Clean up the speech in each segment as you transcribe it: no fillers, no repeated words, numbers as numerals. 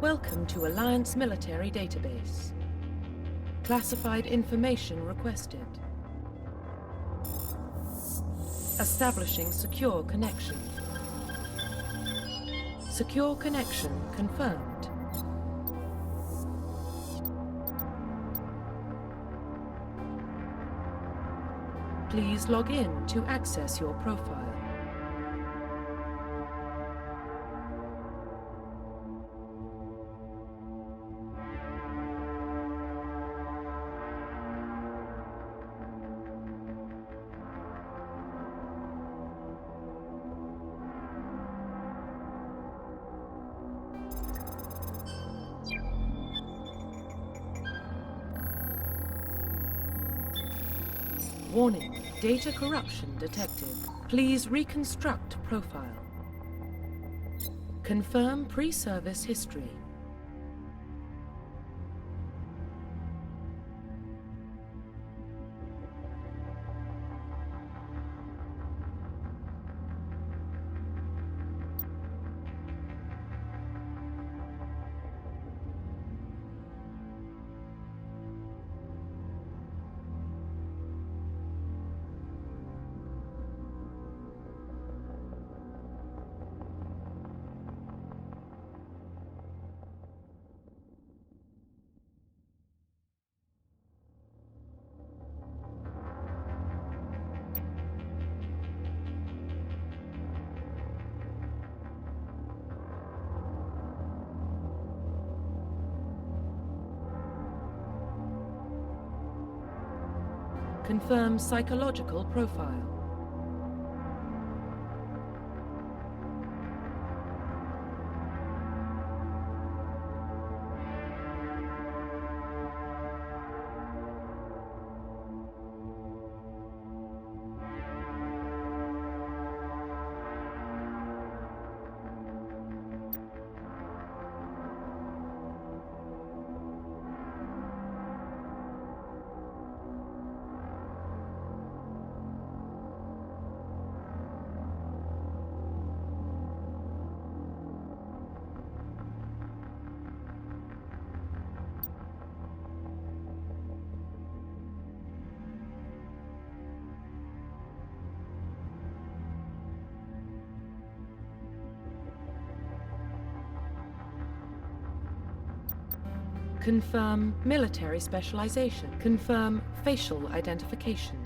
Welcome to Alliance Military Database. Classified information requested. Establishing secure connection. Secure connection confirmed. Please log in to access your profile. Warning, data corruption detected. Please reconstruct profile. Confirm pre-service history. Confirm psychological profile. Confirm military specialization. Confirm facial identification.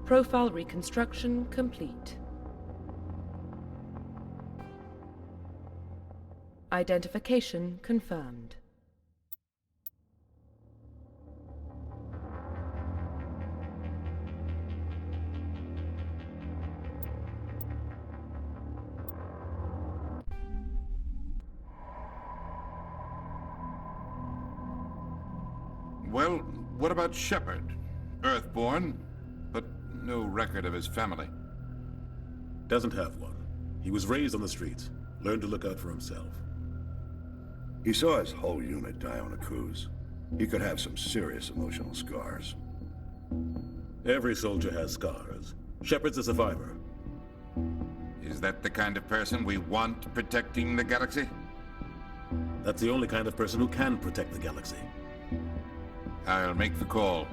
Profile reconstruction complete. Identification confirmed. Well, what about Shepard? Earthborn, but no record of his family. Doesn't have one. He was raised on the streets. Learned to look out for himself. He saw his whole unit die on a cruise. He could have some serious emotional scars. Every soldier has scars. Shepard's a survivor. Is that the kind of person we want protecting the galaxy? That's the only kind of person who can protect the galaxy. I'll make the call.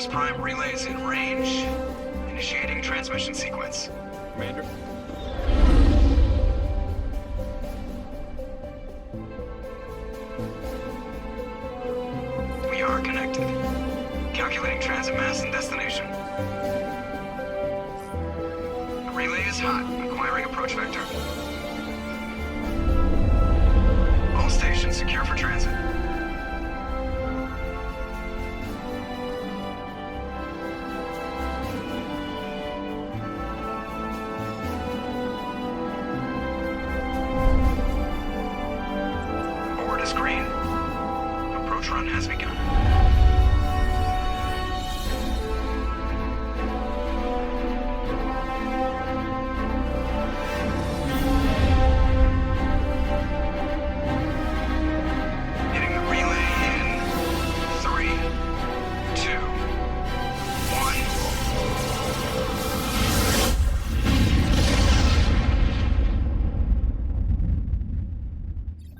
First Prime relays in range. Initiating transmission sequence. Commander. We are connected. Calculating transit mass and destination. The relay is hot. Acquiring approach vector. All stations secure for transit. Board is green. Approach run has begun. Hitting the relay in 3, 2,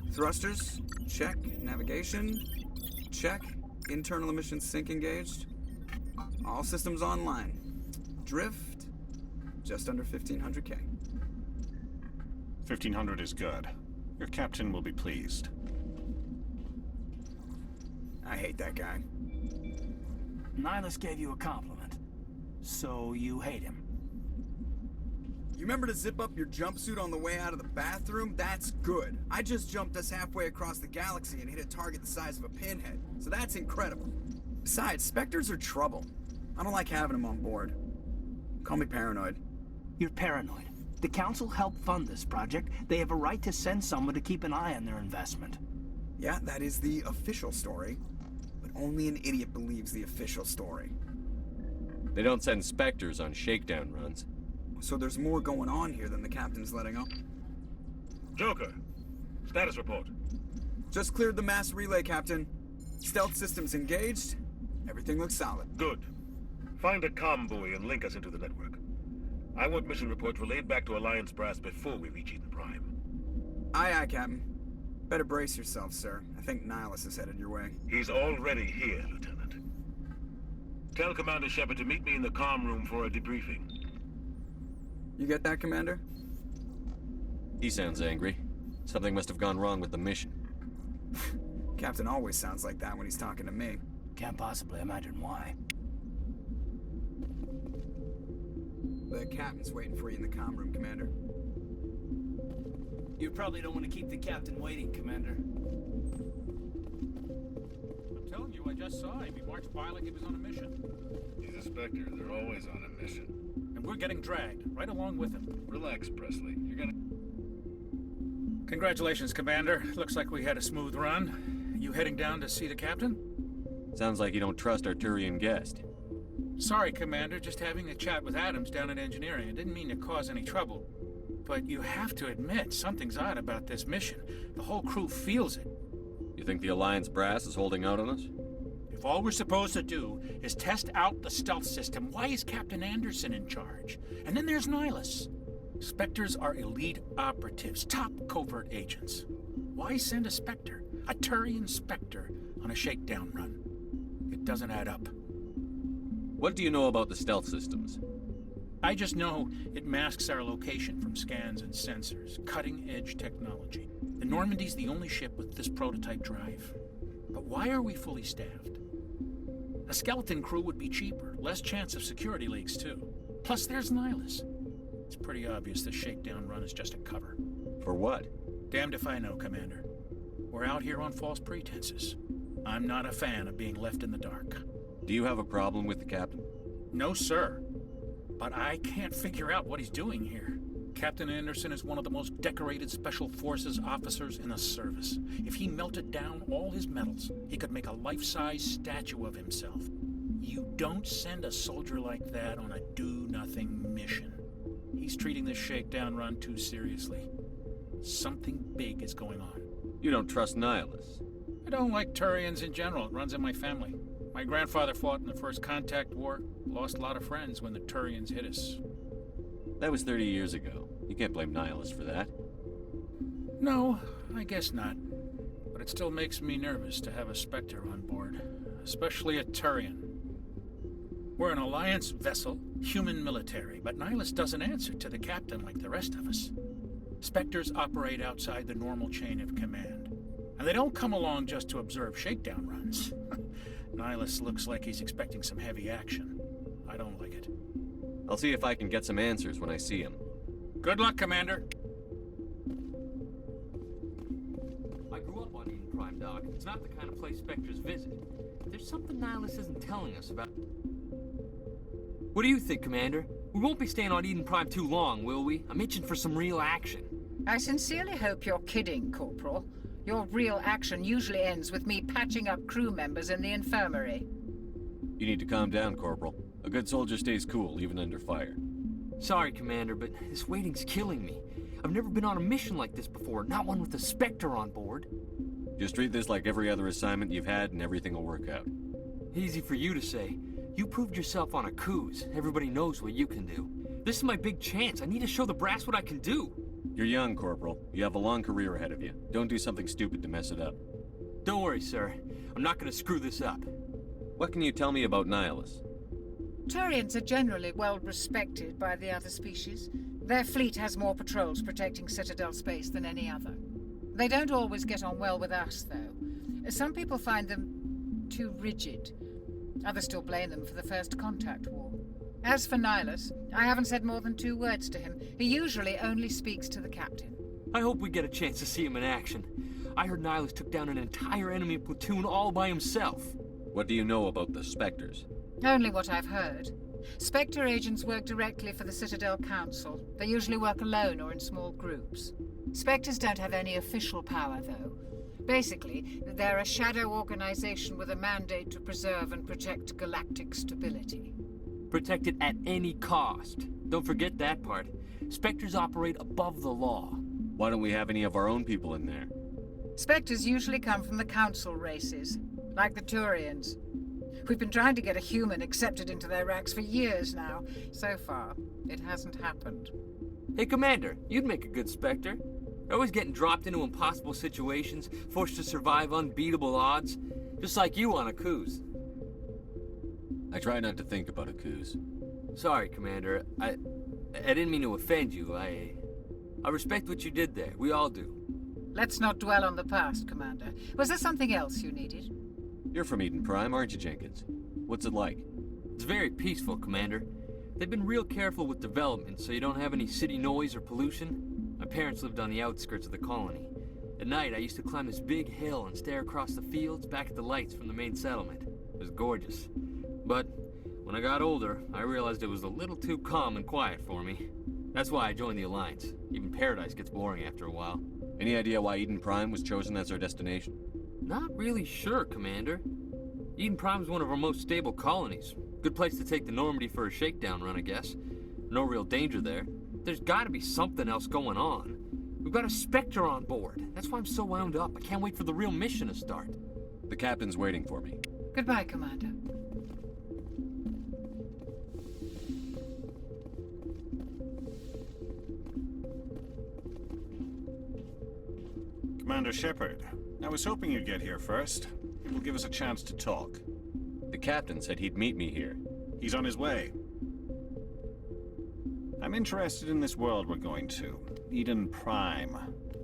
1. Thrusters, check. Navigation, check. Internal emission sync engaged. All systems online. Drift, just under 1500K. 1500 is good. Your captain will be pleased. I hate that guy. Nihilus gave you a compliment. So you hate him. You remember to zip up your jumpsuit on the way out of the bathroom? That's good. I just jumped us halfway across the galaxy and hit a target the size of a pinhead. So that's incredible. Besides, Spectres are trouble. I don't like having them on board. Call me paranoid. You're paranoid. The Council helped fund this project. They have a right to send someone to keep an eye on their investment. Yeah, that is the official story. But only an idiot believes the official story. They don't send Spectres on shakedown runs. So there's more going on here than the captain's letting up. Joker, status report. Just cleared the mass relay, Captain. Stealth systems engaged. Everything looks solid. Good. Find a comm buoy and link us into the network. I want mission reports relayed back to Alliance brass before we reach Eden Prime. Aye, aye, Captain. Better brace yourself, sir. I think Nihilus is headed your way. He's already here, Lieutenant. Tell Commander Shepard to meet me in the comm room for a debriefing. You get that, Commander? He sounds angry. Something must have gone wrong with the mission. Captain always sounds like that when he's talking to me. Can't possibly imagine why. The captain's waiting for you in the comm room, Commander. You probably don't want to keep the captain waiting, Commander. I'm telling you, I just saw him. He marched by like he was on a mission. He's a Spectre. They're always on a mission. And we're getting dragged, right along with him. Relax, Presley. You're gonna... Congratulations, Commander. Looks like we had a smooth run. You heading down to see the captain? Sounds like you don't trust our Turian guest. Sorry, Commander. Just having a chat with Adams down at engineering. I didn't mean to cause any trouble. But you have to admit, something's odd about this mission. The whole crew feels it. You think the Alliance brass is holding out on us? If all we're supposed to do is test out the stealth system, why is Captain Anderson in charge? And then there's Nihilus. Spectres are elite operatives, top covert agents. Why send a Spectre, a Turian Spectre, on a shakedown run? It doesn't add up. What do you know about the stealth systems? I just know it masks our location from scans and sensors. Cutting-edge technology. The Normandy's the only ship with this prototype drive. But why are we fully staffed? A skeleton crew would be cheaper, less chance of security leaks too. Plus there's Nihilus. It's pretty obvious this shakedown run is just a cover. For what? Damned if I know, Commander. We're out here on false pretenses. I'm not a fan of being left in the dark. Do you have a problem with the captain? No, sir. But I can't figure out what he's doing here. Captain Anderson is one of the most decorated Special Forces officers in the service. If he melted down all his medals, he could make a life-size statue of himself. You don't send a soldier like that on a do-nothing mission. He's treating this shakedown run too seriously. Something big is going on. You don't trust Nihilus? I don't like Turians in general. It runs in my family. My grandfather fought in the First Contact War. Lost a lot of friends when the Turians hit us. That was 30 years ago. You can't blame Nihilus for that. No, I guess not. But it still makes me nervous to have a Spectre on board. Especially a Turian. We're an Alliance vessel, human military, but Nihilus doesn't answer to the captain like the rest of us. Spectres operate outside the normal chain of command, and they don't come along just to observe shakedown runs. Nihilus looks like he's expecting some heavy action. I don't like it. I'll see if I can get some answers when I see him. Good luck, Commander. I grew up on Eden Prime, Doc. It's not the kind of place Spectres visit. There's something Nihilus isn't telling us about. What do you think, Commander? We won't be staying on Eden Prime too long, will we? I'm itching for some real action. I sincerely hope you're kidding, Corporal. Your real action usually ends with me patching up crew members in the infirmary. You need to calm down, Corporal. A good soldier stays cool, even under fire. Sorry, Commander, but this waiting's killing me. I've never been on a mission like this before, not one with a Spectre on board. Just treat this like every other assignment you've had and everything will work out. Easy for you to say. You proved yourself on a cruise. Everybody knows what you can do. This is my big chance. I need to show the brass what I can do. You're young, Corporal. You have a long career ahead of you. Don't do something stupid to mess it up. Don't worry, sir. I'm not gonna screw this up. What can you tell me about Nihilus? Turians are generally well respected by the other species. Their fleet has more patrols protecting Citadel space than any other. They don't always get on well with us, though. Some people find them too rigid. Others still blame them for the First Contact War. As for Nihilus, I haven't said more than 2 words to him. He usually only speaks to the captain. I hope we get a chance to see him in action. I heard Nihilus took down an entire enemy platoon all by himself. What do you know about the Spectres? Only what I've heard. Spectre agents work directly for the Citadel Council. They usually work alone or in small groups. Spectres don't have any official power, though. Basically, they're a shadow organization with a mandate to preserve and protect galactic stability. Protect it at any cost. Don't forget that part. Spectres operate above the law. Why don't we have any of our own people in there? Spectres usually come from the Council races, like the Turians. We've been trying to get a human accepted into their ranks for years now. So far, it hasn't happened. Hey, Commander, you'd make a good Spectre. You're always getting dropped into impossible situations, forced to survive unbeatable odds. Just like you on a cruise. I try not to think about a cruise. Sorry, Commander. I didn't mean to offend you. I respect what you did there. We all do. Let's not dwell on the past, Commander. Was there something else you needed? You're from Eden Prime, aren't you, Jenkins? What's it like? It's very peaceful, Commander. They've been real careful with development, so you don't have any city noise or pollution. My parents lived on the outskirts of the colony. At night, I used to climb this big hill and stare across the fields back at the lights from the main settlement. It was gorgeous. But when I got older, I realized it was a little too calm and quiet for me. That's why I joined the Alliance. Even Paradise gets boring after a while. Any idea why Eden Prime was chosen as our destination? Not really sure, Commander. Eden Prime's one of our most stable colonies. Good place to take the Normandy for a shakedown run, I guess. No real danger there. There's gotta be something else going on. We've got a Spectre on board. That's why I'm so wound up. I can't wait for the real mission to start. The captain's waiting for me. Goodbye, Commander. Commander Shepard, I was hoping you'd get here first. It will give us a chance to talk. The captain said he'd meet me here. He's on his way. I'm interested in this world we're going to. Eden Prime.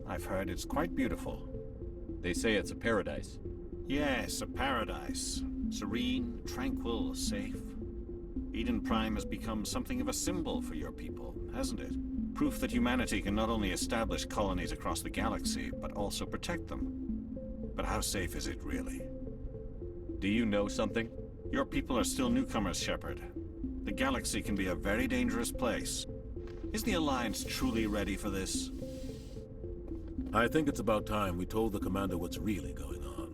I've heard it's quite beautiful. They say it's a paradise. Yes, a paradise. Serene, tranquil, safe. Eden Prime has become something of a symbol for your people, hasn't it? Proof that humanity can not only establish colonies across the galaxy, but also protect them. But how safe is it really? Do you know something? Your people are still newcomers, Shepard. The galaxy can be a very dangerous place. Is the Alliance truly ready for this? I think it's about time we told the commander what's really going on.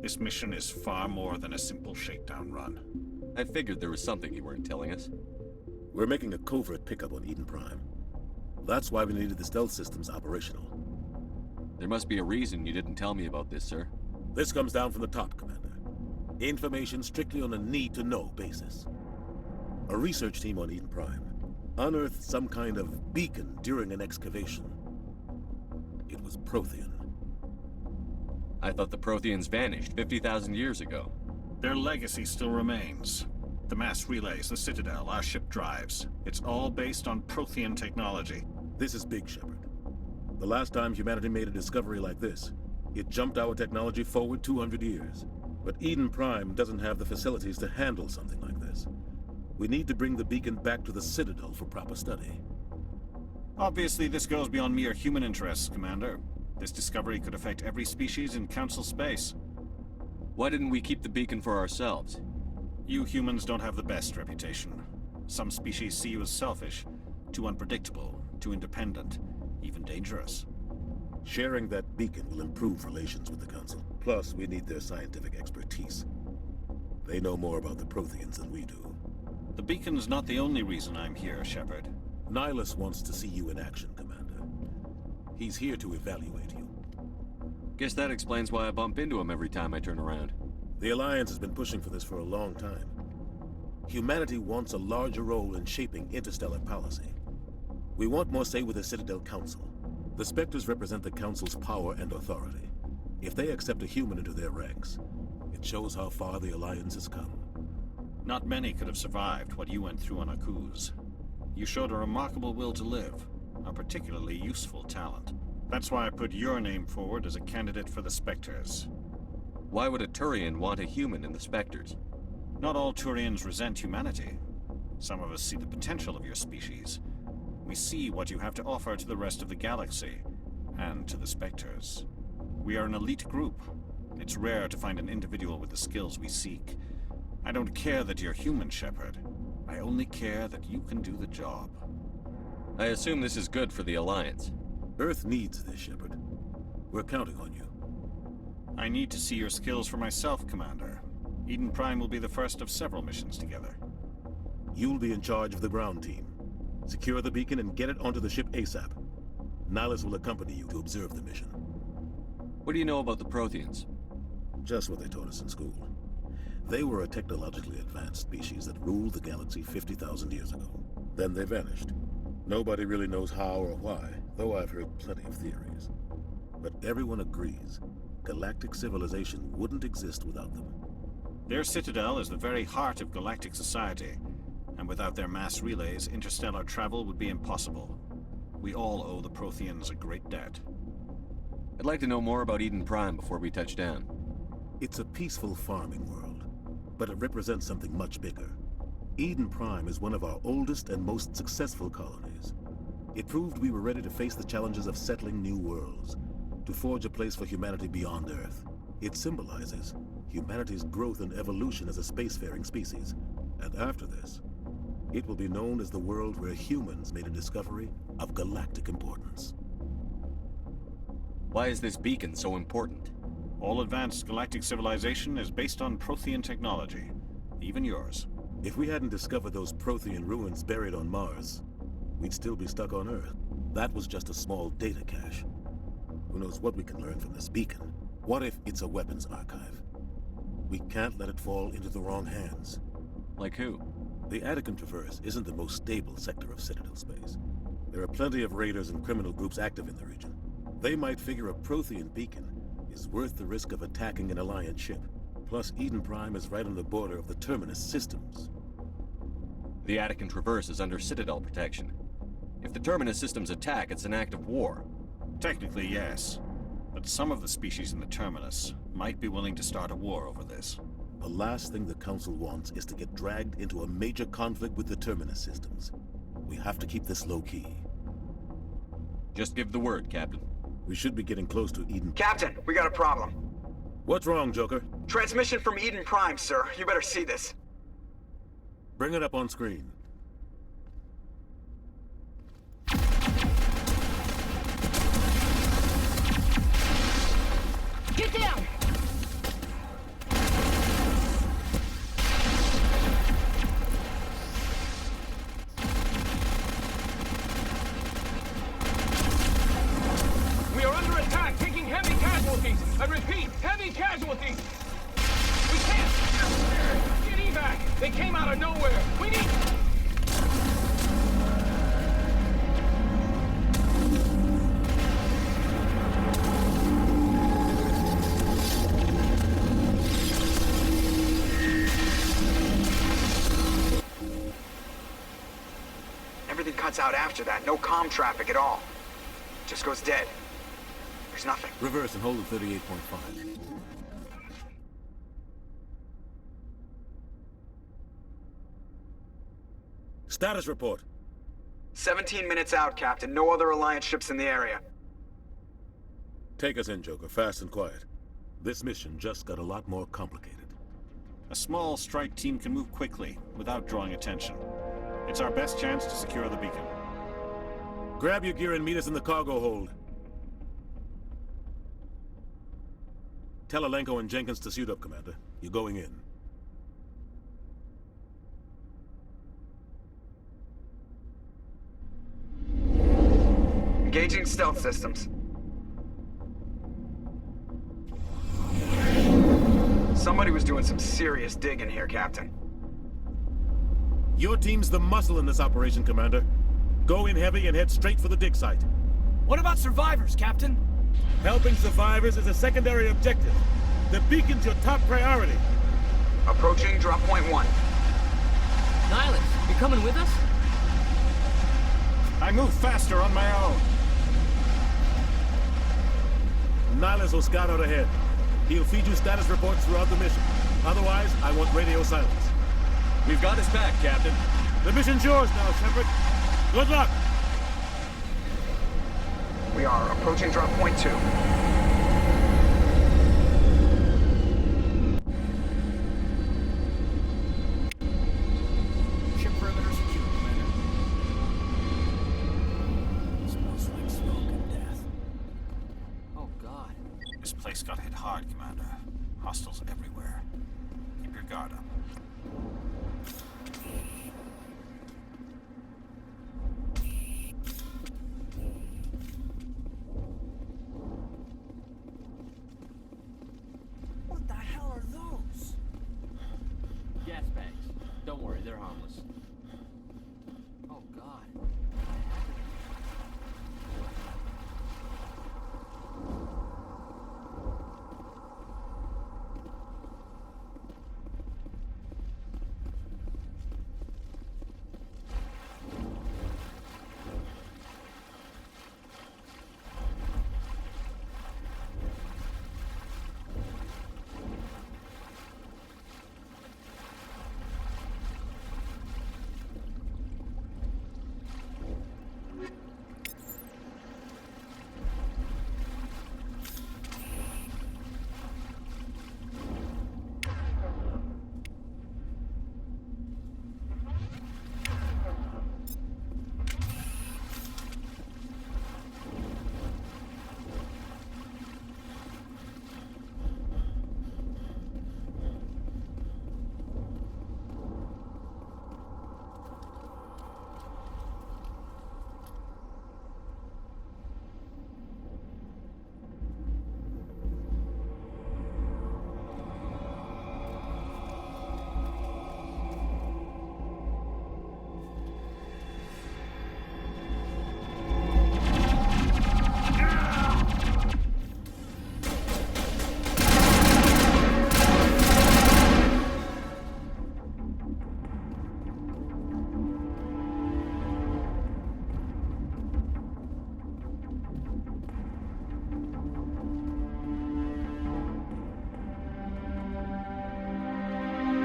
This mission is far more than a simple shakedown run. I figured there was something you weren't telling us. We're making a covert pickup on Eden Prime. That's why we needed the stealth systems operational. There must be a reason you didn't tell me about this, sir. This comes down from the top, Commander. Information strictly on a need-to-know basis. A research team on Eden Prime unearthed some kind of beacon during an excavation. It was Prothean. I thought the Protheans vanished 50,000 years ago. Their legacy still remains. The mass relays, the Citadel, our ship drives. It's all based on Prothean technology. This is big, Shepard. The last time humanity made a discovery like this, it jumped our technology forward 200 years. But Eden Prime doesn't have the facilities to handle something like this. We need to bring the beacon back to the Citadel for proper study. Obviously, this goes beyond mere human interests, Commander. This discovery could affect every species in Council space. Why didn't we keep the beacon for ourselves? You humans don't have the best reputation. Some species see you as selfish, too unpredictable, too independent, even dangerous. Sharing that beacon will improve relations with the Council. Plus, we need their scientific expertise. They know more about the Protheans than we do. The beacon's not the only reason I'm here, Shepard. Nihilus wants to see you in action, Commander. He's here to evaluate you. Guess that explains why I bump into him every time I turn around. The Alliance has been pushing for this for a long time. Humanity wants a larger role in shaping interstellar policy. We want more say with the Citadel Council. The Spectres represent the Council's power and authority. If they accept a human into their ranks, it shows how far the Alliance has come. Not many could have survived what you went through on Akuz. You showed a remarkable will to live, a particularly useful talent. That's why I put your name forward as a candidate for the Spectres. Why would a Turian want a human in the Spectres? Not all Turians resent humanity. Some of us see the potential of your species. We see what you have to offer to the rest of the galaxy, and to the Spectres. We are an elite group. It's rare to find an individual with the skills we seek. I don't care that you're human, Shepard. I only care that you can do the job. I assume this is good for the Alliance. Earth needs this, Shepard. We're counting on you. I need to see your skills for myself, Commander. Eden Prime will be the first of several missions together. You'll be in charge of the ground team. Secure the beacon and get it onto the ship ASAP. Nihilus will accompany you to observe the mission. What do you know about the Protheans? Just what they taught us in school. They were a technologically advanced species that ruled the galaxy 50,000 years ago. Then they vanished. Nobody really knows how or why, though I've heard plenty of theories. But everyone agrees, galactic civilization wouldn't exist without them. Their citadel is the very heart of galactic society, and without their mass relays, interstellar travel would be impossible. We all owe the Protheans a great debt. I'd like to know more about Eden Prime before we touch down. It's a peaceful farming world, but it represents something much bigger. Eden Prime is one of our oldest and most successful colonies. It proved we were ready to face the challenges of settling new worlds, to forge a place for humanity beyond Earth. It symbolizes humanity's growth and evolution as a spacefaring species. And after this, it will be known as the world where humans made a discovery of galactic importance. Why is this beacon so important? All advanced galactic civilization is based on Prothean technology, even yours. If we hadn't discovered those Prothean ruins buried on Mars, we'd still be stuck on Earth. That was just a small data cache. Who knows what we can learn from this beacon? What if it's a weapons archive? We can't let it fall into the wrong hands. Like who? The Attican Traverse isn't the most stable sector of Citadel space. There are plenty of raiders and criminal groups active in the region. They might figure a Prothean beacon is worth the risk of attacking an Alliance ship. Plus, Eden Prime is right on the border of the Terminus systems. The Attican Traverse is under Citadel protection. If the Terminus systems attack, it's an act of war. Technically, yes. But some of the species in the Terminus might be willing to start a war over this. The last thing the Council wants is to get dragged into a major conflict with the Terminus systems. We have to keep this low-key. Just give the word, Captain. We should be getting close to Eden... Captain, we got a problem. What's wrong, Joker? Transmission from Eden Prime, sir. You better see this. Bring it up on screen. Get down! We are under attack, taking heavy casualties. I repeat, heavy casualties. We can't get evac. They came out of nowhere. We need... cuts out after that. No comm traffic at all. Just goes dead. There's nothing. Reverse and hold at 38.5. Status report. 17 minutes out, Captain. No other Alliance ships in the area. Take us in, Joker, fast and quiet. This mission just got a lot more complicated. A small strike team can move quickly, without drawing attention. It's our best chance to secure the beacon. Grab your gear and meet us in the cargo hold. Tell Alenko and Jenkins to suit up, Commander. You're going in. Engaging stealth systems. Somebody was doing some serious digging here, Captain. Your team's the muscle in this operation, Commander. Go in heavy and head straight for the dig site. What about survivors, Captain? Helping survivors is a secondary objective. The beacon's your top priority. Approaching drop point 1. Nihilus, you coming with us? I move faster on my own. Nihilus will scout out ahead. He'll feed you status reports throughout the mission. Otherwise, I want radio silence. We've got his back, Captain. The mission's yours now, Shepard. Good luck! We are approaching drop point 2. Ship perimeter secure, Commander. Smells like smoke and death. Oh, God. This place got hit hard, Commander. Hostiles everywhere. Keep your guard up. What the hell are those? Gas bags. Don't worry, they're harmless. Oh, God.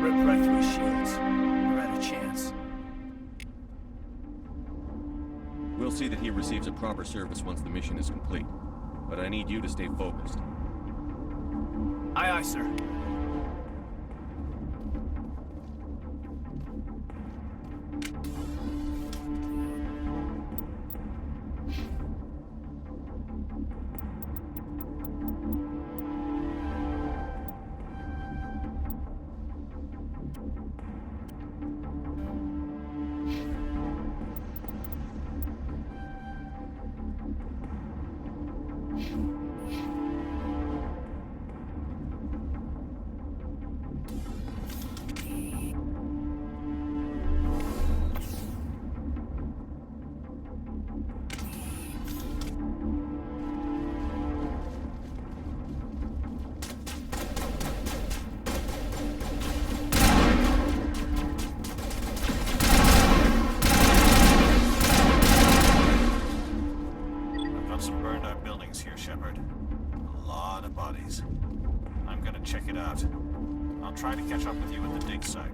Rip right through his shields. We're out of chance. We'll see that he receives a proper service once the mission is complete. But I need you to stay focused. Aye, aye, sir. I'll try to catch up with you at the dig site.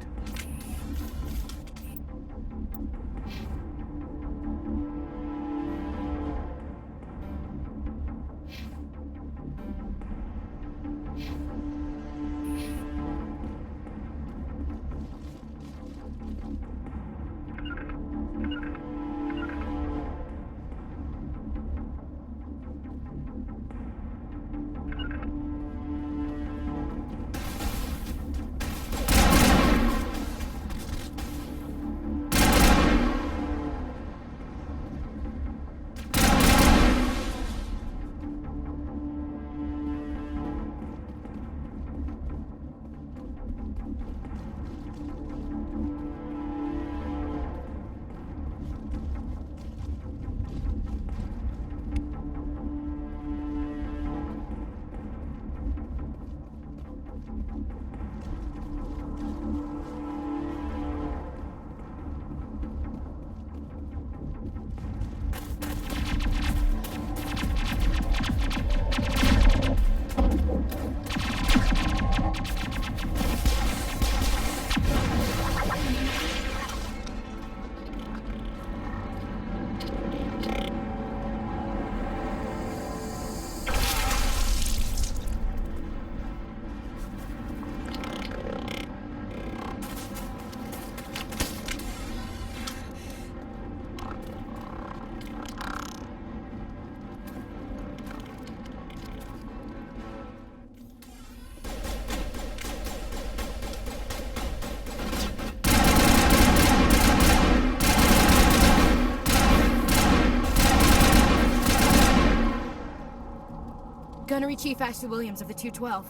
Gunnery Chief Ashley Williams of the 212.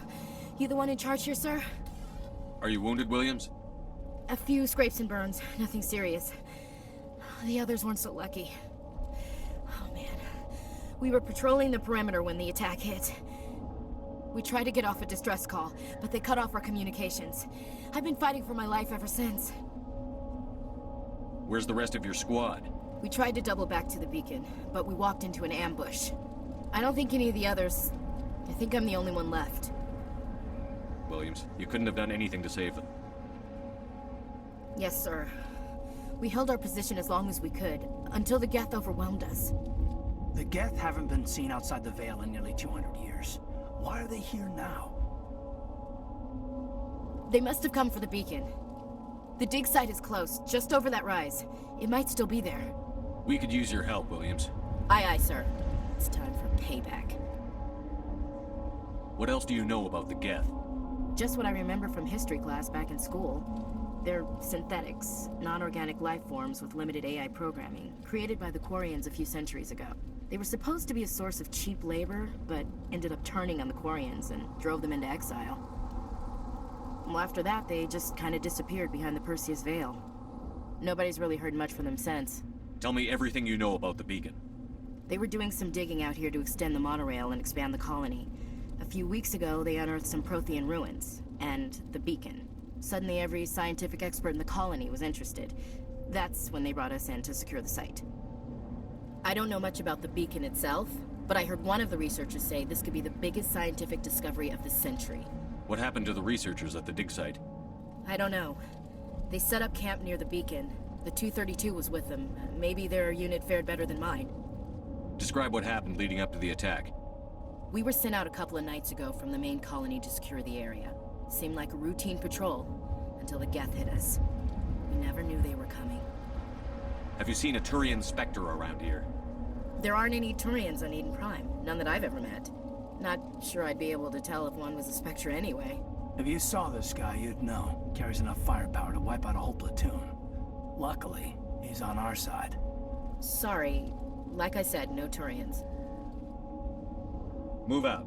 You the one in charge here, sir? Are you wounded, Williams? A few scrapes and burns, nothing serious. The others weren't so lucky. Oh man. We were patrolling the perimeter when the attack hit. We tried to get off a distress call, but they cut off our communications. I've been fighting for my life ever since. Where's the rest of your squad? We tried to double back to the beacon, but we walked into an ambush. I don't think any of the others... I think I'm the only one left. Williams, you couldn't have done anything to save them. Yes, sir. We held our position as long as we could, until the Geth overwhelmed us. The Geth haven't been seen outside the Veil in nearly 200 years. Why are they here now? They must have come for the beacon. The dig site is close, just over that rise. It might still be there. We could use your help, Williams. Aye, aye, sir. It's time for payback. What else do you know about the Geth? Just what I remember from history class back in school. They're synthetics, non-organic life forms with limited AI programming, created by the Quarians a few centuries ago. They were supposed to be a source of cheap labor, but ended up turning on the Quarians and drove them into exile. Well, after that, they just kind of disappeared behind the Perseus Veil. Nobody's really heard much from them since. Tell me everything you know about the beacon. They were doing some digging out here to extend the monorail and expand the colony. A few weeks ago, they unearthed some Prothean ruins, and the beacon. Suddenly, every scientific expert in the colony was interested. That's when they brought us in to secure the site. I don't know much about the beacon itself, but I heard one of the researchers say this could be the biggest scientific discovery of the century. What happened to the researchers at the dig site? I don't know. They set up camp near the beacon. The 232 was with them. Maybe their unit fared better than mine. Describe what happened leading up to the attack. We were sent out a couple of nights ago from the main colony to secure the area. Seemed like a routine patrol, until the Geth hit us. We never knew they were coming. Have you seen a Turian Spectre around here? There aren't any Turians on Eden Prime. None that I've ever met. Not sure I'd be able to tell if one was a Spectre anyway. If you saw this guy, you'd know. Carries enough firepower to wipe out a whole platoon. Luckily, he's on our side. Sorry. Like I said, no Turians. Move out.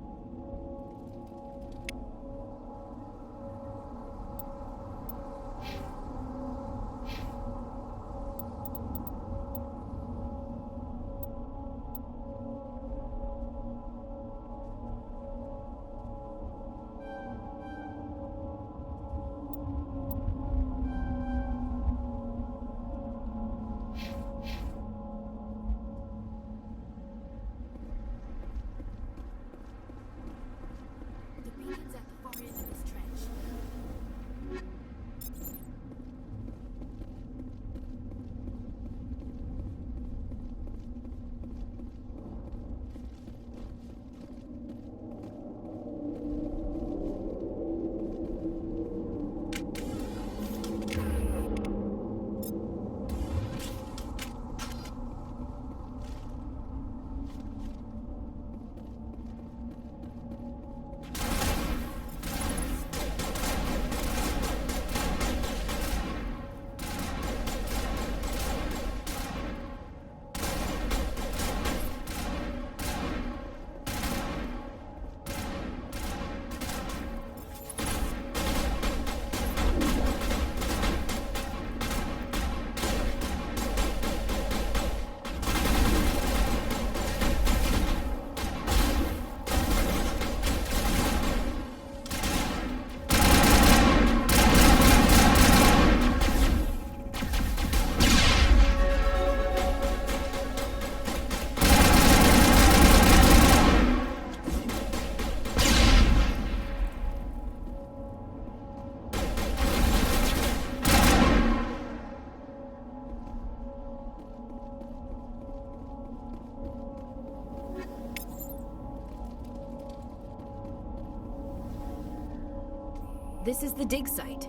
This is the dig site.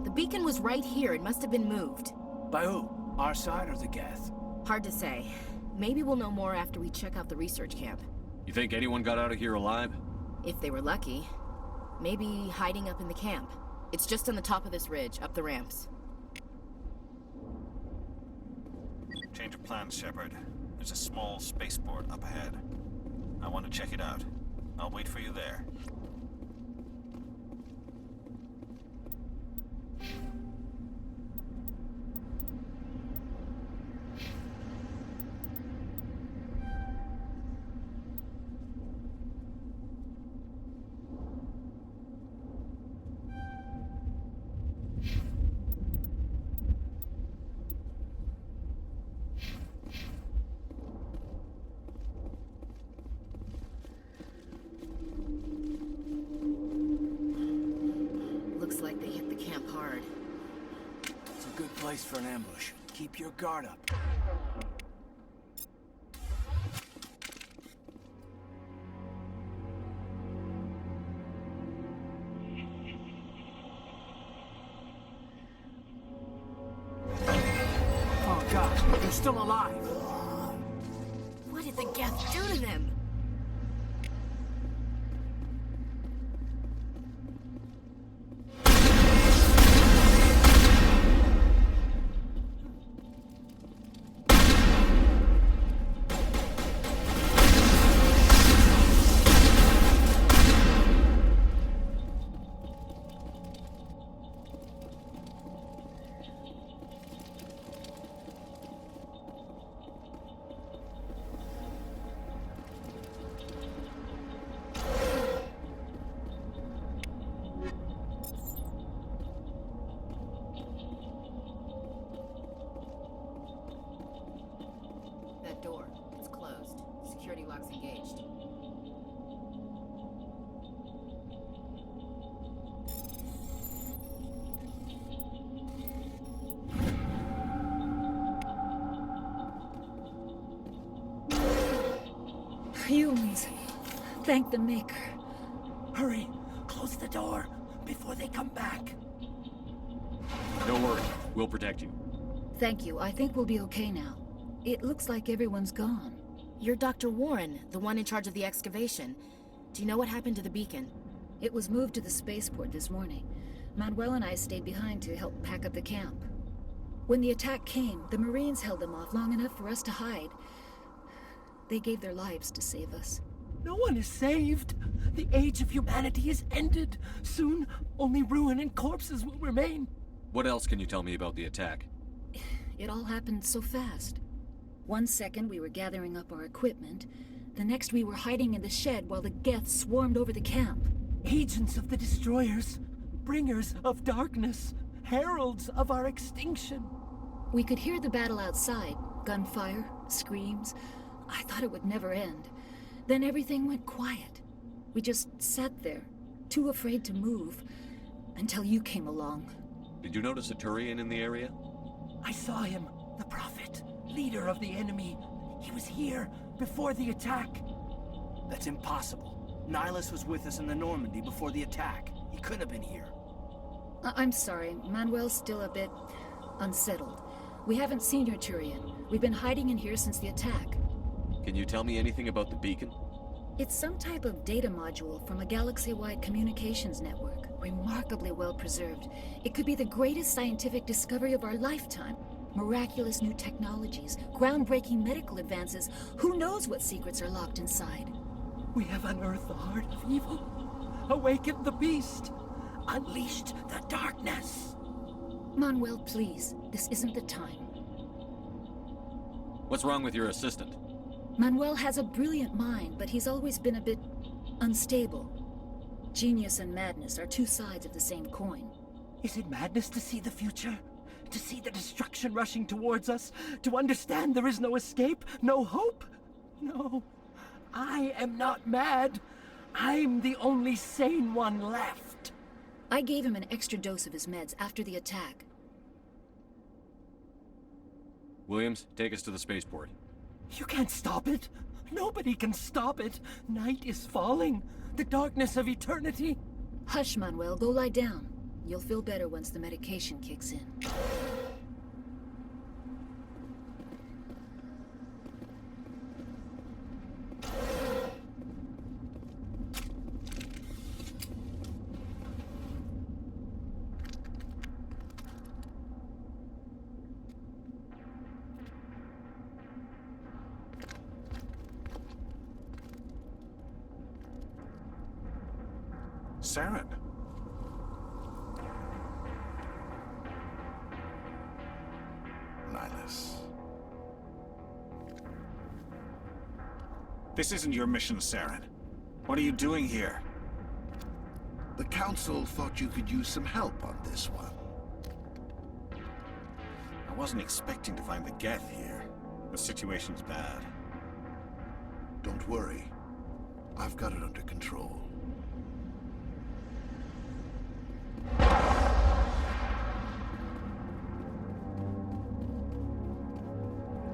The beacon was right here. It must have been moved. By who? Our side or the Geth? Hard to say. Maybe we'll know more after we check out the research camp. You think anyone got out of here alive? If they were lucky. Maybe hiding up in the camp. It's just on the top of this ridge, up the ramps. Change of plans, Shepard. There's a small spaceport up ahead. I want to check it out. I'll wait for you there. Looks like they hit the camp hard. It's a good place for an ambush. Keep your guard up. Oh God, they're still alive. What did the Geth do to them? That door, it's closed. Security lock's engaged. Humans. Thank the Maker. Hurry, close the door before they come back. Don't worry, we'll protect you. Thank you. I think we'll be okay now. It looks like everyone's gone. You're Dr. Warren, the one in charge of the excavation. Do you know what happened to the beacon? It was moved to the spaceport this morning. Manuel and I stayed behind to help pack up the camp. When the attack came, the Marines held them off long enough for us to hide. They gave their lives to save us. No one is saved. The age of humanity is ended. Soon, only ruin and corpses will remain. What else can you tell me about the attack? It all happened so fast. 1 second we were gathering up our equipment. The next we were hiding in the shed while the Geth swarmed over the camp. Agents of the destroyers, bringers of darkness, heralds of our extinction. We could hear the battle outside. Gunfire, screams. I thought it would never end. Then everything went quiet. We just sat there, too afraid to move, until you came along. Did you notice a Turian in the area? I saw him, the Prophet, leader of the enemy. He was here before the attack. That's impossible. Nihilus was with us in the Normandy before the attack. He couldn't have been here. I'm sorry. Manuel's still a bit unsettled. We haven't seen your Turian. We've been hiding in here since the attack. Can you tell me anything about the beacon? It's some type of data module from a galaxy-wide communications network. Remarkably well preserved. It could be the greatest scientific discovery of our lifetime. Miraculous new technologies, groundbreaking medical advances. Who knows what secrets are locked inside? We have unearthed the heart of evil, awakened the beast, unleashed the darkness. Manuel, please. This isn't the time. What's wrong with your assistant? Manuel has a brilliant mind, but he's always been a bit unstable. Genius and madness are two sides of the same coin. Is it madness to see the future? To see the destruction rushing towards us? To understand there is no escape? No hope? No. I am not mad. I'm the only sane one left. I gave him an extra dose of his meds after the attack. Williams, take us to the spaceport. You can't stop it. Nobody can stop it. Night is falling. The darkness of eternity. Hush, Manuel. Go lie down. You'll feel better once the medication kicks in. Saren. Nihilus. This isn't your mission, Saren. What are you doing here? The Council thought you could use some help on this one. I wasn't expecting to find the Geth here. The situation's bad. Don't worry. I've got it under control.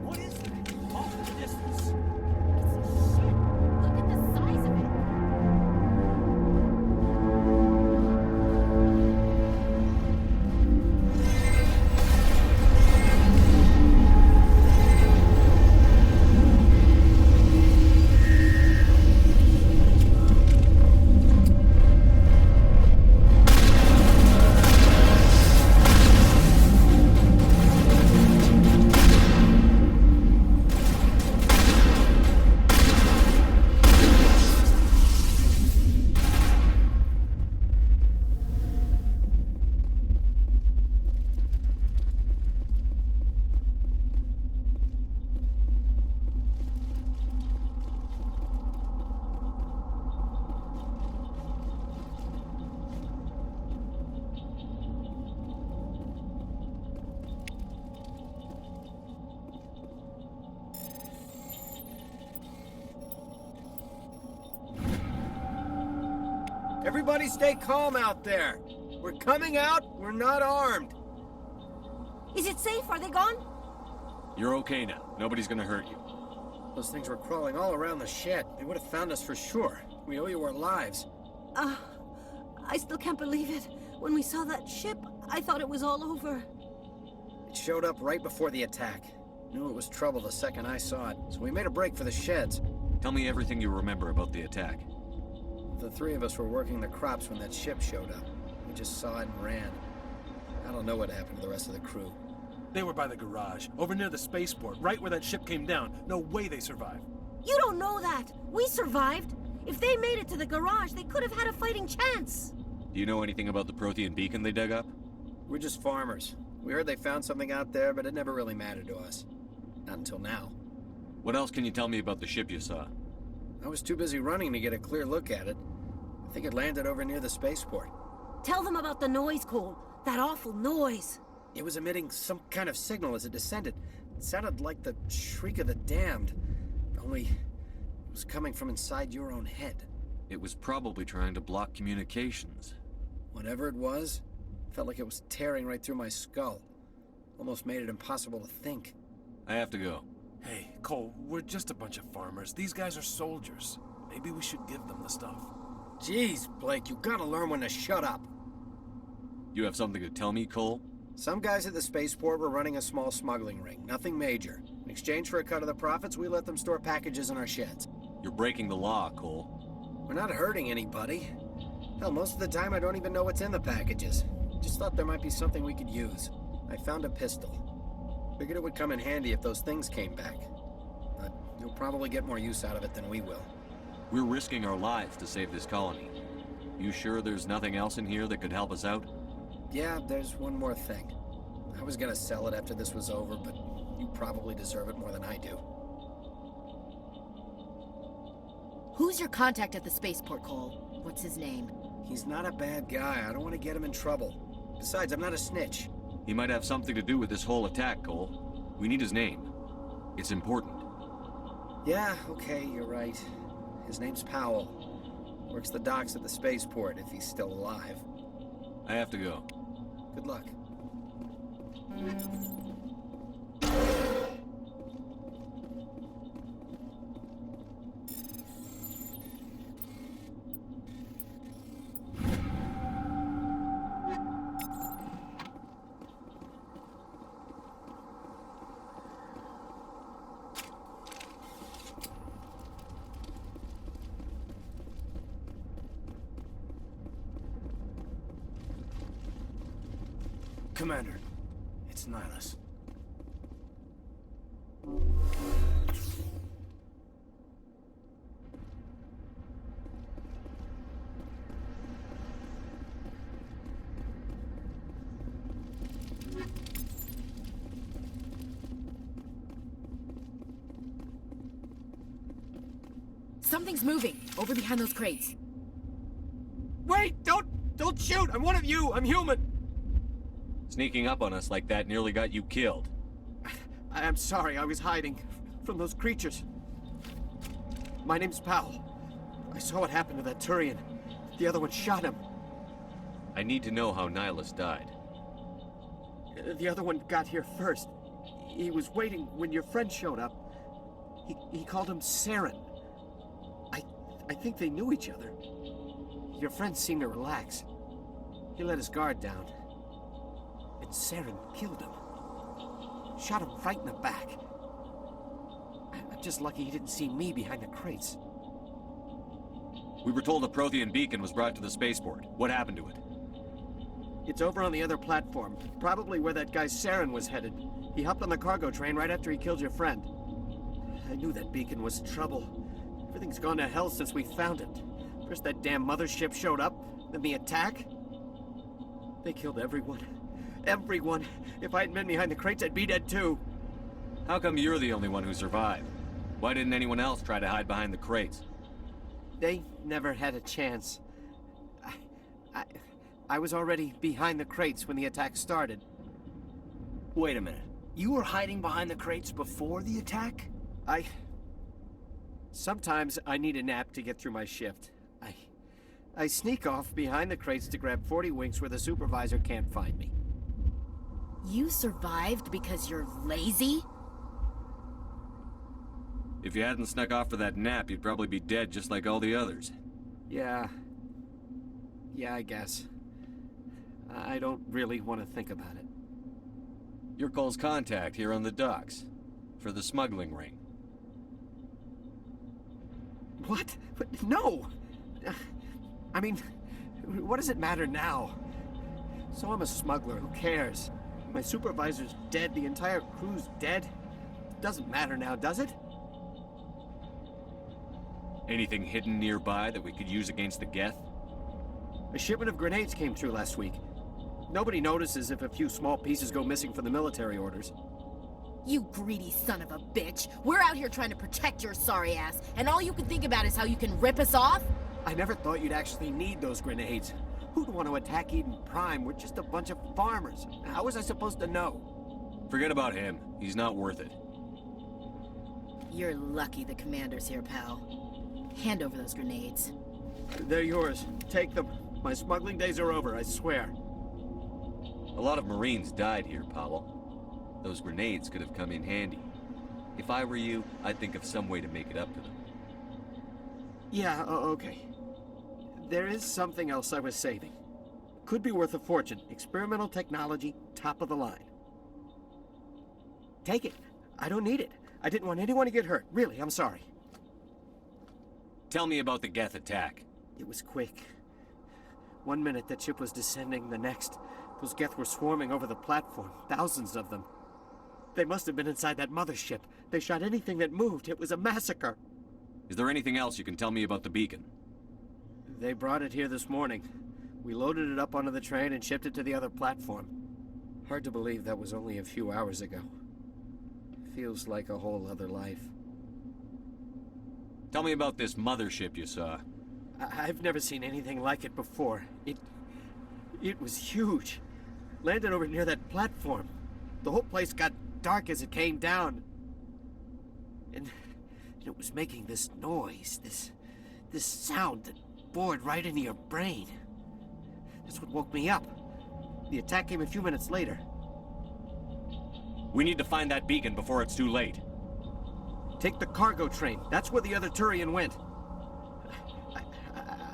What is that? Off in the distance. Look at the size of it. Everybody stay calm out there. We're coming out, we're not armed. Is it safe? Are they gone? You're okay now. Nobody's gonna hurt you. Those things were crawling all around the shed. They would have found us for sure. We owe you our lives. I still can't believe it. When we saw that ship, I thought it was all over. It showed up right before the attack. Knew it was trouble the second I saw it, so we made a break for the sheds. Tell me everything you remember about the attack. The three of us were working the crops when that ship showed up. We just saw it and ran. I don't know what happened to the rest of the crew. They were by the garage, over near the spaceport, right where that ship came down. No way they survived. You don't know that. We survived. If they made it to the garage, they could have had a fighting chance. Do you know anything about the Prothean beacon they dug up? We're just farmers. We heard they found something out there, but it never really mattered to us. Not until now. What else can you tell me about the ship you saw? I was too busy running to get a clear look at it. I think it landed over near the spaceport. Tell them about the noise, Cole. That awful noise. It was emitting some kind of signal as it descended. It sounded like the shriek of the damned. Only it was coming from inside your own head. It was probably trying to block communications. Whatever it was, felt like it was tearing right through my skull. Almost made it impossible to think. I have to go. Hey, Cole, we're just a bunch of farmers. These guys are soldiers. Maybe we should give them the stuff. Jeez, Blake, you gotta learn when to shut up. You have something to tell me, Cole? Some guys at the spaceport were running a small smuggling ring, nothing major. In exchange for a cut of the profits, we let them store packages in our sheds. You're breaking the law, Cole. We're not hurting anybody. Hell, most of the time I don't even know what's in the packages. Just thought there might be something we could use. I found a pistol. Figured it would come in handy if those things came back. But you'll probably get more use out of it than we will. We're risking our lives to save this colony. You sure there's nothing else in here that could help us out? Yeah, there's one more thing. I was gonna sell it after this was over, but you probably deserve it more than I do. Who's your contact at the spaceport, Cole? What's his name? He's not a bad guy. I don't want to get him in trouble. Besides, I'm not a snitch. He might have something to do with this whole attack, Cole. We need his name. It's important. Yeah, okay, you're right. His name's Powell. Works the docks at the spaceport, if he's still alive. I have to go. Good luck. Commander. It's Nihilus. Something's moving over behind those crates. Wait! Don't shoot! I'm one of you! I'm human! Sneaking up on us like that nearly got you killed. I'm sorry, I was hiding from those creatures. My name's Powell. I saw what happened to that Turian. The other one shot him. I need to know how Nihilus died. The other one got here first. He was waiting when your friend showed up. He called him Saren. I think they knew each other. Your friend seemed to relax. He let his guard down. And Saren killed him. Shot him right in the back. I'm just lucky he didn't see me behind the crates. We were told a Prothean beacon was brought to the spaceport. What happened to it? It's over on the other platform. Probably where that guy Saren was headed. He hopped on the cargo train right after he killed your friend. I knew that beacon was trouble. Everything's gone to hell since we found it. First that damn mothership showed up, then the attack. They killed everyone. Everyone. If I hadn't been behind the crates, I'd be dead too. How come you're the only one who survived? Why didn't anyone else try to hide behind the crates? They never had a chance. I was already behind the crates when the attack started. Wait a minute. You were hiding behind the crates before the attack? Sometimes I need a nap to get through my shift. I sneak off behind the crates to grab 40 winks where the supervisor can't find me. You survived because you're lazy? If you hadn't snuck off for that nap, you'd probably be dead just like all the others. Yeah, I guess. I don't really want to think about it. Your call's contact here on the docks. For the smuggling ring. What? No! I mean, what does it matter now? So I'm a smuggler, who cares? My supervisor's dead, the entire crew's dead. Doesn't matter now, does it? Anything hidden nearby that we could use against the Geth? A shipment of grenades came through last week. Nobody notices if a few small pieces go missing from the military orders. You greedy son of a bitch! We're out here trying to protect your sorry ass, and all you can think about is how you can rip us off? I never thought you'd actually need those grenades. Who'd want to attack Eden Prime? We're just a bunch of farmers. How was I supposed to know? Forget about him. He's not worth it. You're lucky the commander's here, pal. Hand over those grenades. They're yours. Take them. My smuggling days are over, I swear. A lot of Marines died here, Powell. Those grenades could have come in handy. If I were you, I'd think of some way to make it up to them. Yeah, okay. There is something else I was saving. Could be worth a fortune. Experimental technology, top of the line. Take it. I don't need it. I didn't want anyone to get hurt. Really, I'm sorry. Tell me about the Geth attack. It was quick. 1 minute that ship was descending, the next, those Geth were swarming over the platform. Thousands of them. They must have been inside that mothership. They shot anything that moved. It was a massacre. Is there anything else you can tell me about the beacon? They brought it here this morning. We loaded it up onto the train and shipped it to the other platform. Hard to believe that was only a few hours ago. Feels like a whole other life. Tell me about this mothership you saw. I've never seen anything like it before. It was huge. Landed over near that platform. The whole place got dark as it came down. And it was making this noise, this sound that bored right into your brain. That's what woke me up. The attack came a few minutes later. We need to find that beacon before it's too late. Take the cargo train. That's where the other Turian went.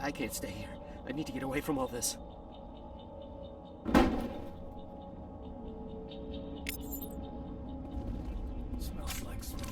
I can't stay here. I need to get away from all this. Smells like smoke.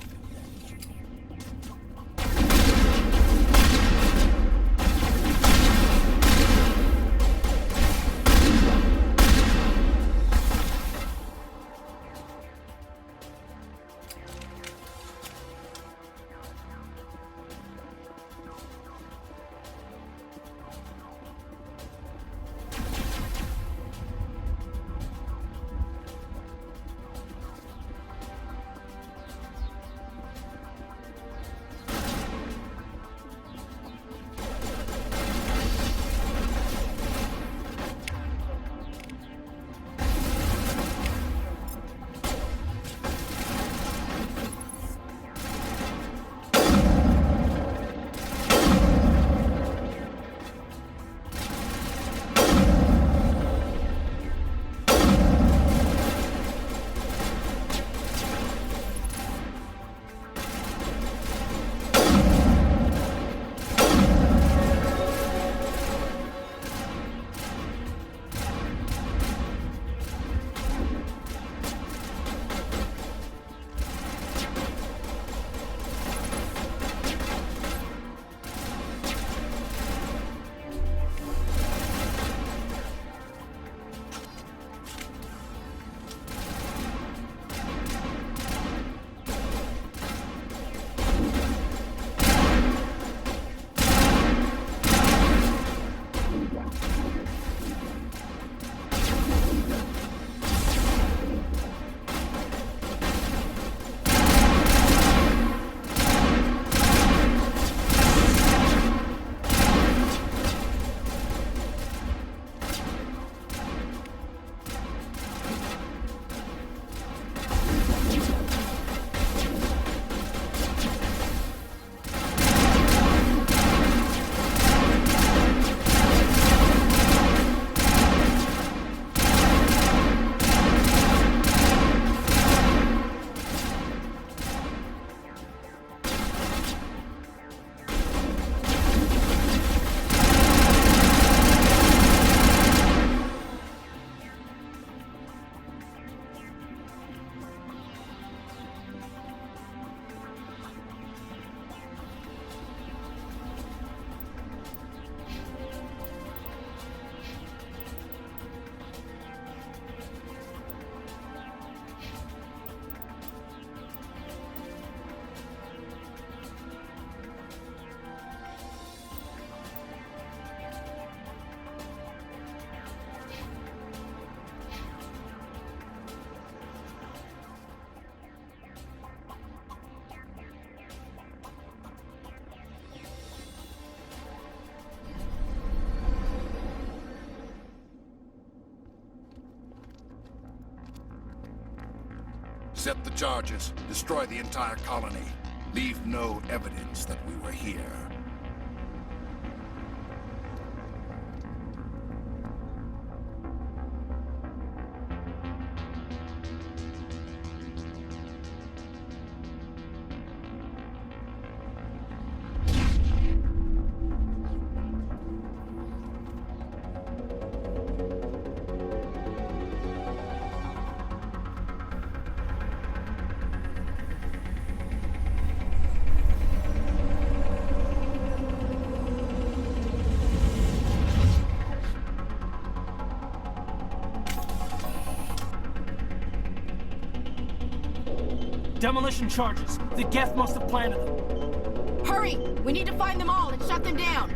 Set the charges. Destroy the entire colony. Leave no evidence that we were here. Demolition charges. The Geth must have planted them. Hurry! We need to find them all and shut them down!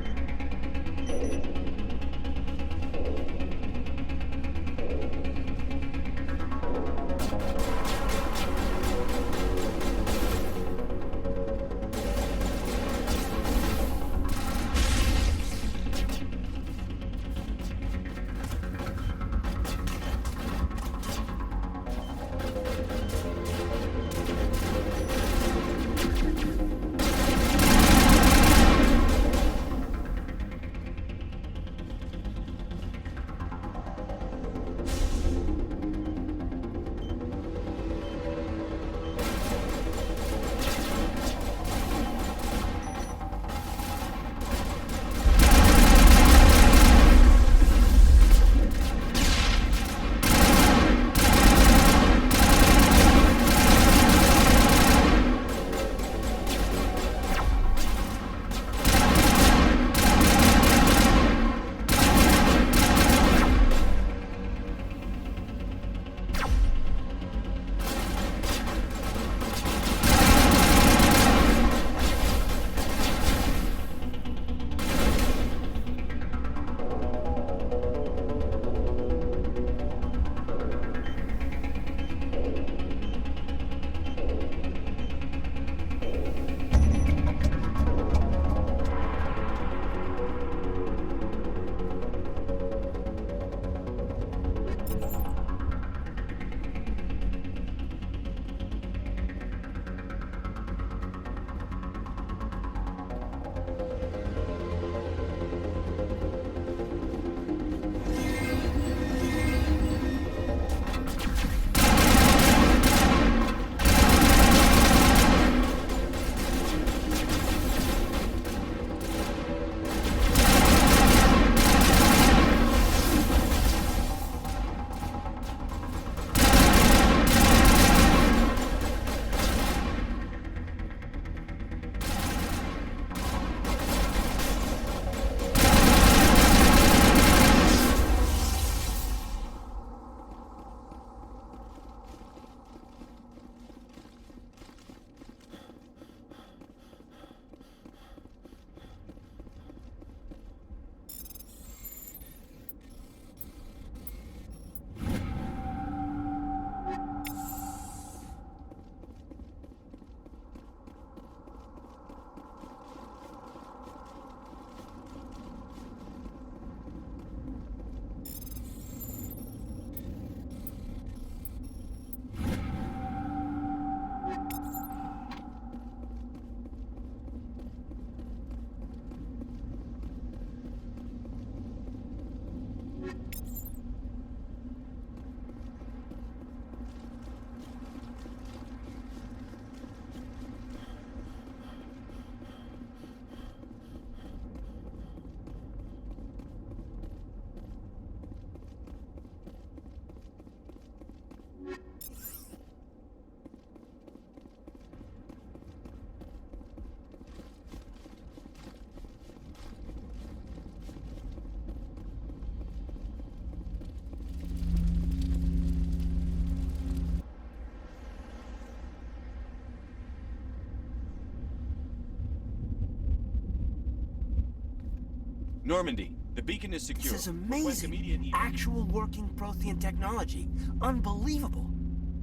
Normandy, the beacon is secure. This is amazing. Actual working Prothean technology. Unbelievable.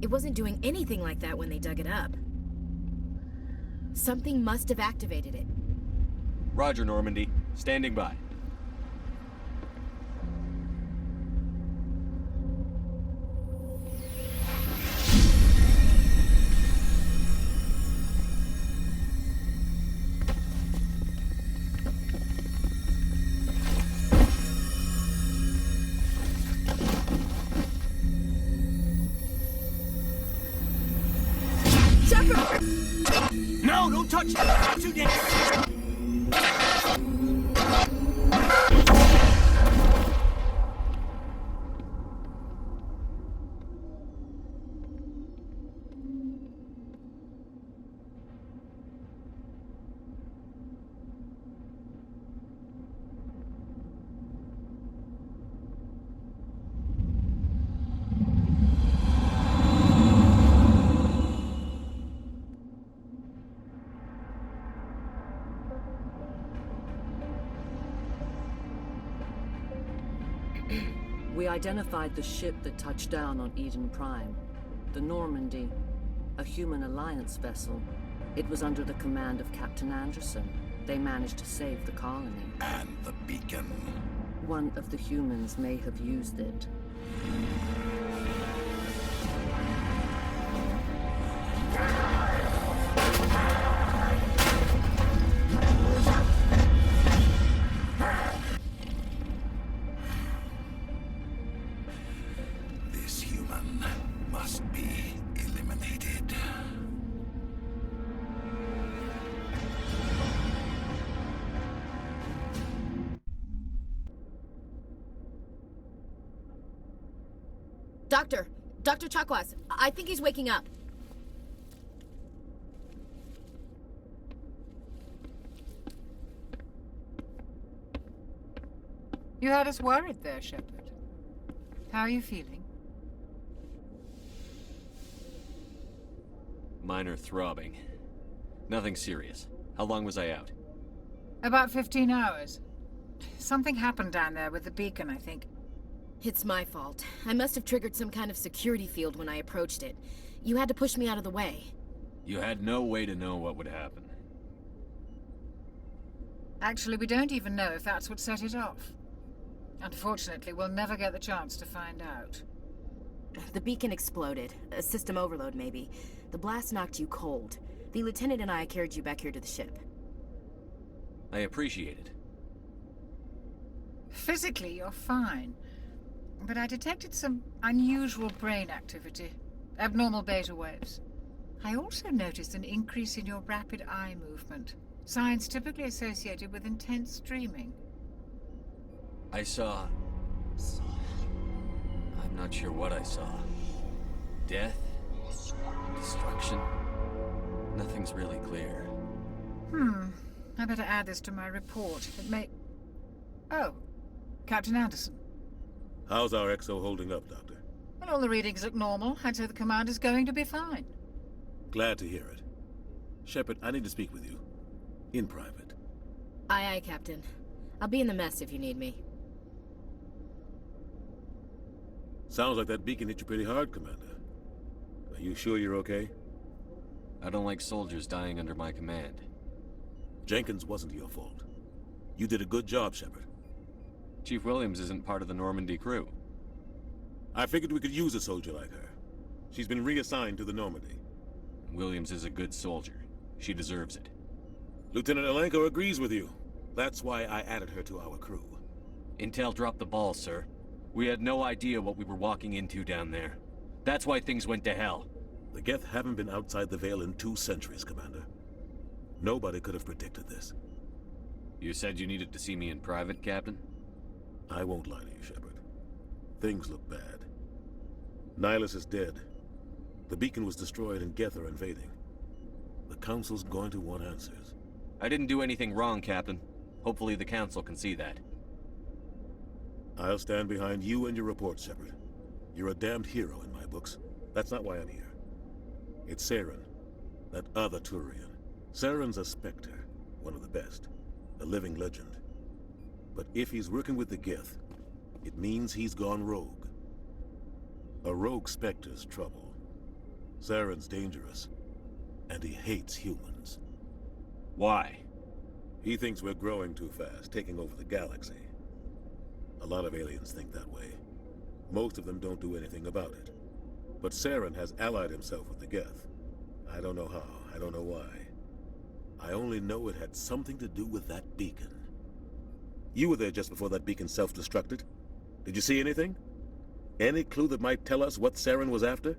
It wasn't doing anything like that when they dug it up. Something must have activated it. Roger, Normandy. Standing by. touch it! Not too dangerous! We identified the ship that touched down on Eden Prime. The Normandy. A human alliance vessel. It was under the command of Captain Anderson. They managed to save the colony. And the beacon. One of the humans may have used it. This human must be eliminated. Dr. Chakwas, I think he's waking up. You had us worried there, Shepard. How are you feeling? Minor throbbing. Nothing serious. How long was I out? About 15 hours. Something happened down there with the beacon, I think. It's my fault. I must have triggered some kind of security field when I approached it. You had to push me out of the way. You had no way to know what would happen. Actually, we don't even know if that's what set it off. Unfortunately, we'll never get the chance to find out. The beacon exploded. A system overload, maybe. The blast knocked you cold. The lieutenant and I carried you back here to the ship. I appreciate it. Physically, you're fine. But I detected some unusual brain activity. Abnormal beta waves. I also noticed an increase in your rapid eye movement. Signs typically associated with intense dreaming. I saw... I'm not sure what I saw. Death? Destruction? Nothing's really clear. I better add this to my report. It may... Oh, Captain Anderson. How's our XO holding up, Doctor? Well, all the readings look normal. I'd say the commander's going to be fine. Glad to hear it. Shepard, I need to speak with you. In private. Aye, aye, Captain. I'll be in the mess if you need me. Sounds like that beacon hit you pretty hard, Commander. Are you sure you're okay? I don't like soldiers dying under my command. Jenkins wasn't your fault. You did a good job, Shepard. Chief Williams isn't part of the Normandy crew. I figured we could use a soldier like her. She's been reassigned to the Normandy. Williams is a good soldier. She deserves it. Lieutenant Alenko agrees with you. That's why I added her to our crew. Intel dropped the ball, sir. We had no idea what we were walking into down there. That's why things went to hell. The Geth haven't been outside the Veil in 2 centuries, Commander. Nobody could have predicted this. You said you needed to see me in private, Captain? I won't lie to you, Shepard. Things look bad. Nihilus is dead. The beacon was destroyed and Geth are invading. The Council's going to want answers. I didn't do anything wrong, Captain. Hopefully the Council can see that. I'll stand behind you and your report, Shepard. You're a damned hero in my books. That's not why I'm here. It's Saren, that other Turian. Saren's a Spectre, one of the best. A living legend. But if he's working with the Geth, it means he's gone rogue. A rogue Spectre's trouble. Saren's dangerous, and he hates humans. Why? He thinks we're growing too fast, taking over the galaxy. A lot of aliens think that way. Most of them don't do anything about it. But Saren has allied himself with the Geth. I don't know how, I don't know why. I only know it had something to do with that beacon. You were there just before that beacon self-destructed. Did you see anything? Any clue that might tell us what Saren was after?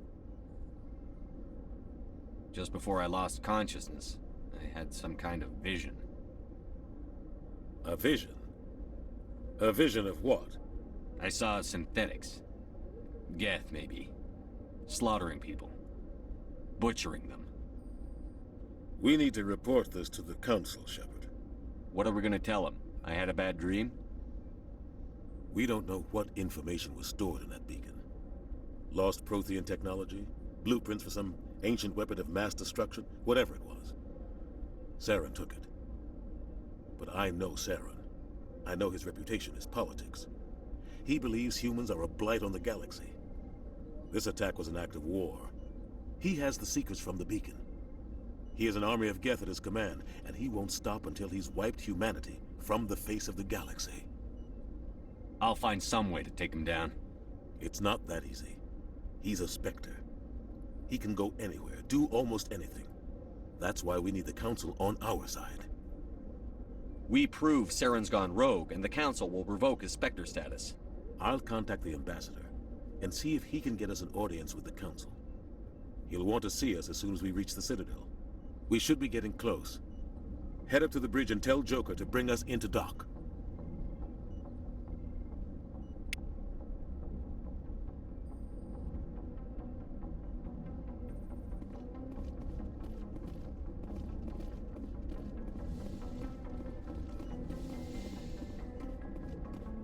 Just before I lost consciousness, I had some kind of vision. A vision? A vision of what? I saw synthetics. Geth, maybe. Slaughtering people. Butchering them. We need to report this to the Council, Shepard. What are we gonna tell them? I had a bad dream? We don't know what information was stored in that beacon. Lost Prothean technology? Blueprints for some ancient weapon of mass destruction? Whatever it was. Saren took it. But I know Saren. I know his reputation is politics. He believes humans are a blight on the galaxy. This attack was an act of war. He has the secrets from the beacon. He has an army of Geth at his command, and he won't stop until he's wiped humanity from the face of the galaxy. I'll find some way to take him down. It's not that easy. He's a Spectre. He can go anywhere, do almost anything. That's why we need the Council on our side. We prove Saren's gone rogue, and the Council will revoke his Spectre status. I'll contact the Ambassador, and see if he can get us an audience with the Council. He'll want to see us as soon as we reach the Citadel. We should be getting close. Head up to the bridge and tell Joker to bring us into dock.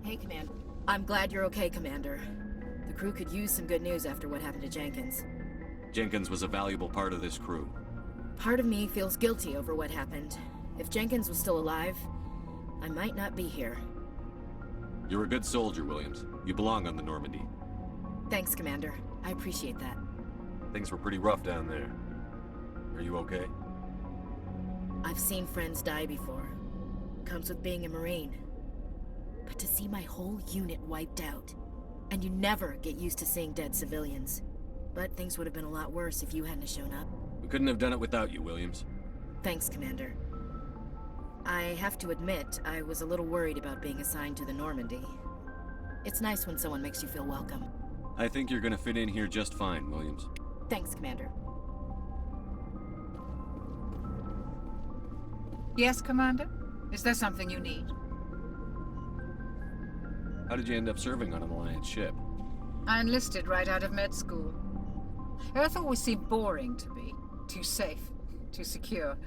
Hey, Commander. I'm glad you're okay, Commander. The crew could use some good news after what happened to Jenkins. Jenkins was a valuable part of this crew. Part of me feels guilty over what happened. If Jenkins was still alive, I might not be here. You're a good soldier, Williams. You belong on the Normandy. Thanks, Commander. I appreciate that. Things were pretty rough down there. Are you okay? I've seen friends die before. Comes with being a Marine. But to see my whole unit wiped out, and you never get used to seeing dead civilians. But things would have been a lot worse if you hadn't shown up. We couldn't have done it without you, Williams. Thanks, Commander. I have to admit, I was a little worried about being assigned to the Normandy. It's nice when someone makes you feel welcome. I think you're gonna fit in here just fine, Williams. Thanks, Commander. Yes, Commander? Is there something you need? How did you end up serving on an Alliance ship? I enlisted right out of med school. Earth always seemed boring to me. Too safe, too secure.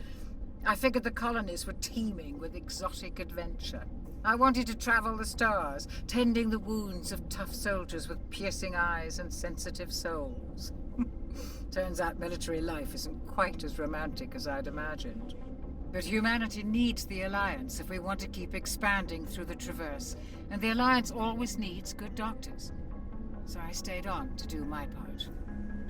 I figured the colonies were teeming with exotic adventure. I wanted to travel the stars, tending the wounds of tough soldiers with piercing eyes and sensitive souls. Turns out military life isn't quite as romantic as I'd imagined. But humanity needs the Alliance if we want to keep expanding through the Traverse, and the Alliance always needs good doctors. So I stayed on to do my part.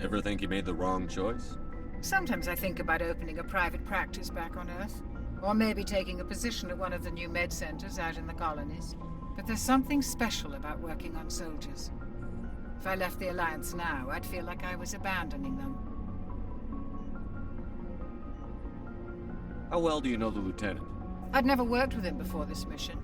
Ever think you made the wrong choice? Sometimes I think about opening a private practice back on Earth, or maybe taking a position at one of the new med centers out in the colonies. But there's something special about working on soldiers. If I left the Alliance now, I'd feel like I was abandoning them. How well do you know the Lieutenant? I'd never worked with him before this mission,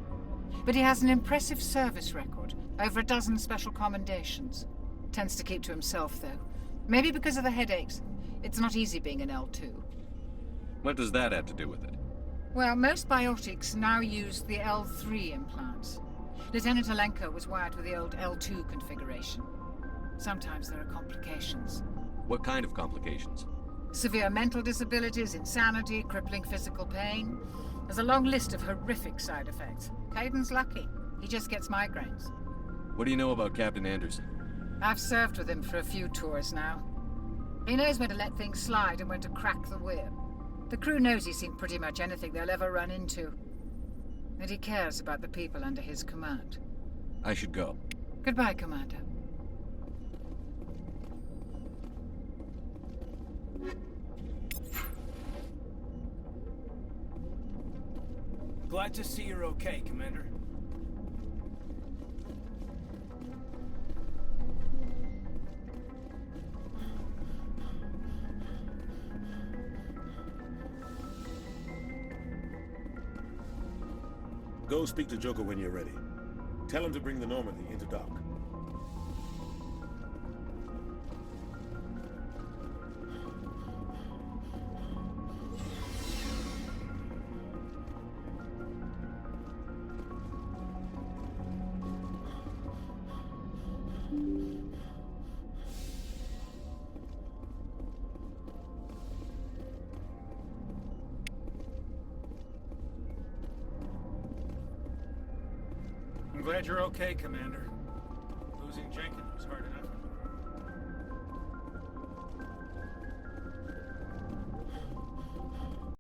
but he has an impressive service record, over a dozen special commendations. Tends to keep to himself, though. Maybe because of the headaches. It's not easy being an L2. What does that have to do with it? Well, most biotics now use the L3 implants. Lieutenant Alenko was wired with the old L2 configuration. Sometimes there are complications. What kind of complications? Severe mental disabilities, insanity, crippling physical pain. There's a long list of horrific side effects. Caden's lucky. He just gets migraines. What do you know about Captain Anderson? I've served with him for a few tours now. He knows when to let things slide and when to crack the whip. The crew knows he's seen pretty much anything they'll ever run into. And he cares about the people under his command. I should go. Goodbye, Commander. Glad to see you're okay, Commander. Go speak to Joker when you're ready. Tell him to bring the Normandy into dock. glad you're okay, Commander. Losing Jenkins was hard enough.